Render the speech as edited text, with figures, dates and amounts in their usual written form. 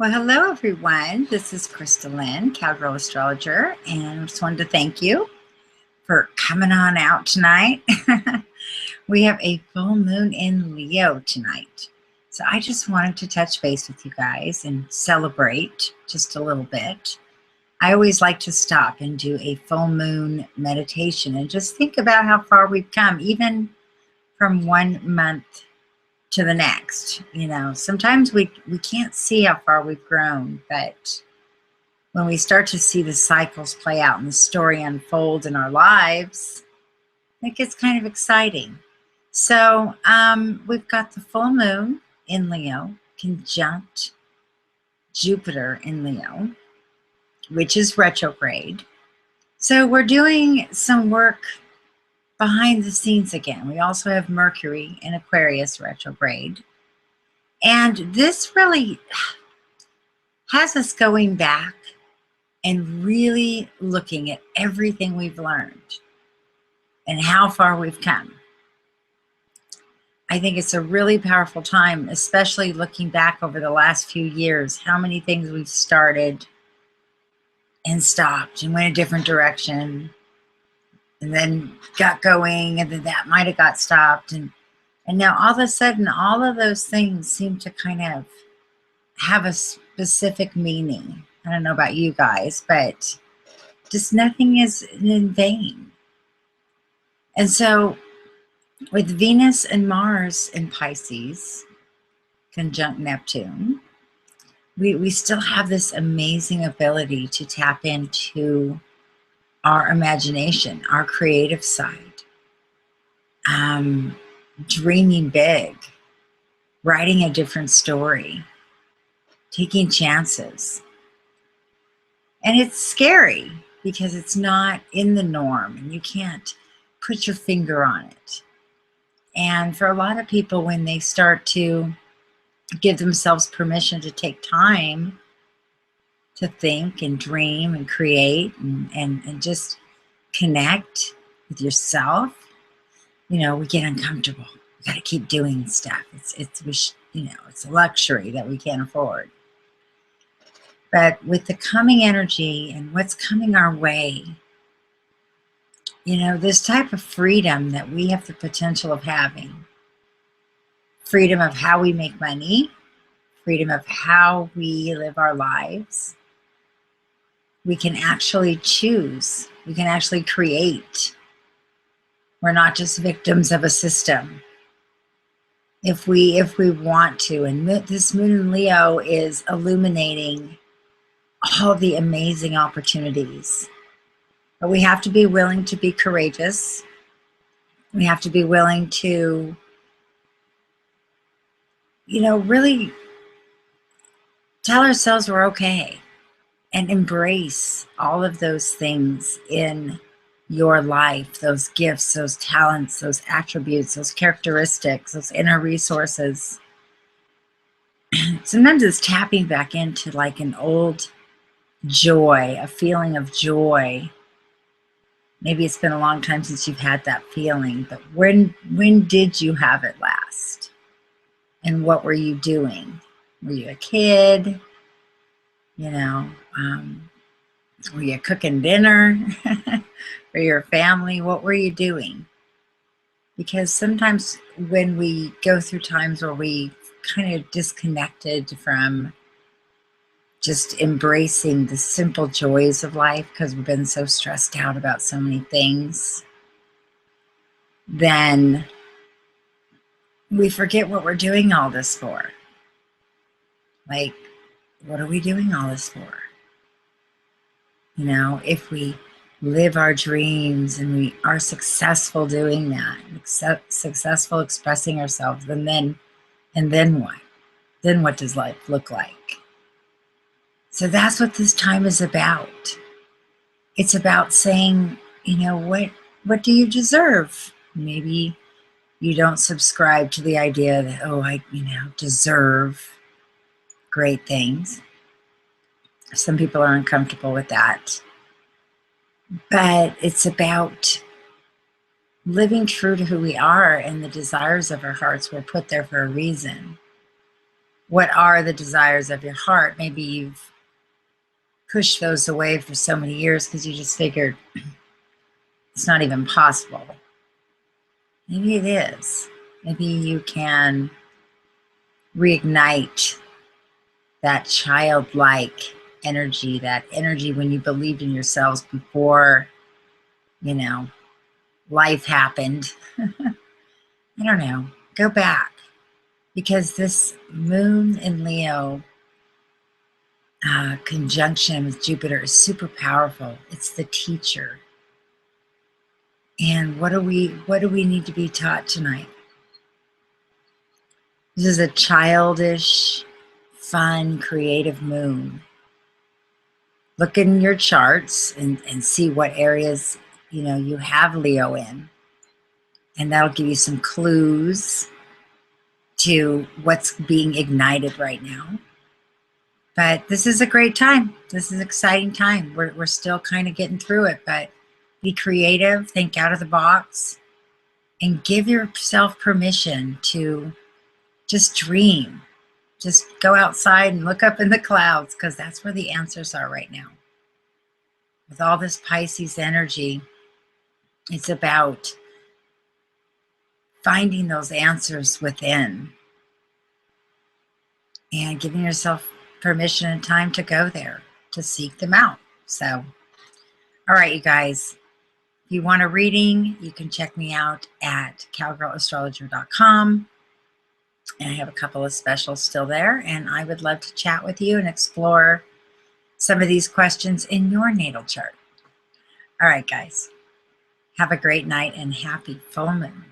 Well, hello everyone. This is Chrystallynn, Cowgirl Astrologer, and I just wanted to thank you for coming on out tonight. We have a full moon in Leo tonight. So I just wanted to touch base with you guys and celebrate just a little bit. I always like to stop and do a full moon meditation and just think about how far we've come, even from 1 month to the next. Sometimes we can't see how far we've grown, but when we start to see the cycles play out and the story unfold in our lives, it gets kind of exciting. So we've got the full moon in Leo conjunct Jupiter in Leo, which is retrograde. So we're doing some work behind the scenes again. We also have Mercury in Aquarius retrograde. And this really has us going back and really looking at everything we've learned and how far we've come. I think it's a really powerful time, especially looking back over the last few years, how many things we've started and stopped and went a different direction and then got going, and then that might have got stopped. And now all of a sudden, all of those things seem to kind of have a specific meaning. I don't know about you guys, but just nothing is in vain. And so with Venus and Mars in Pisces, conjunct Neptune, we still have this amazing ability to tap into our imagination, our creative side, dreaming big, writing a different story, taking chances. And it's scary because it's not in the norm and you can't put your finger on it. And for a lot of people, when they start to give themselves permission to take time to think and dream and create and just connect with yourself, we get uncomfortable. We got to keep doing stuff. It's a luxury that we can't afford. But with the coming energy and what's coming our way, this type of freedom that we have the potential of having, freedom of how we make money, freedom of how we live our lives, we can actually choose. We can actually create. We're not just victims of a system. If we want to, and this moon in Leo is illuminating all the amazing opportunities. But we have to be willing to be courageous. We have to be willing to, really tell ourselves we're okay and embrace all of those things in your life, those gifts, those talents, those attributes, those characteristics, those inner resources. Sometimes it's tapping back into like an old joy, a feeling of joy. Maybe it's been a long time since you've had that feeling, but when did you have it last? And what were you doing? Were you a kid? Were you cooking dinner for your family? What were you doing? Because sometimes when we go through times where we kind of disconnected from just embracing the simple joys of life because we've been so stressed out about so many things, then we forget what we're doing all this for. Like, what are we doing all this for? If we live our dreams and we are successful doing that, successful expressing ourselves, then what? Then what does life look like? So that's what this time is about. It's about saying, what do you deserve? Maybe you don't subscribe to the idea that, I deserve great things. Some people are uncomfortable with that. But it's about living true to who we are, and the desires of our hearts were put there for a reason. what are the desires of your heart? Maybe you've pushed those away for so many years because you just figured it's not even possible. Maybe it is. Maybe you can reignite that childlike energy, that energy when you believed in yourselves before, you know, life happened. I don't know. Go back, because this moon in Leo conjunction with Jupiter is super powerful. It's the teacher. And what do we need to be taught tonight? This is a childish, fun, creative moon. Look in your charts and see what areas, you have Leo in. And that'll give you some clues to what's being ignited right now. But this is a great time. This is an exciting time. We're still kind of getting through it, but be creative, think out of the box, and give yourself permission to just dream. Just go outside and look up in the clouds, because that's where the answers are right now. With all this Pisces energy, it's about finding those answers within and giving yourself permission and time to go there, to seek them out. So, all right, you guys, if you want a reading, you can check me out at cowgirlastrologer.com. And I have a couple of specials still there, and I would love to chat with you and explore some of these questions in your natal chart. All right, guys, have a great night and happy full moon.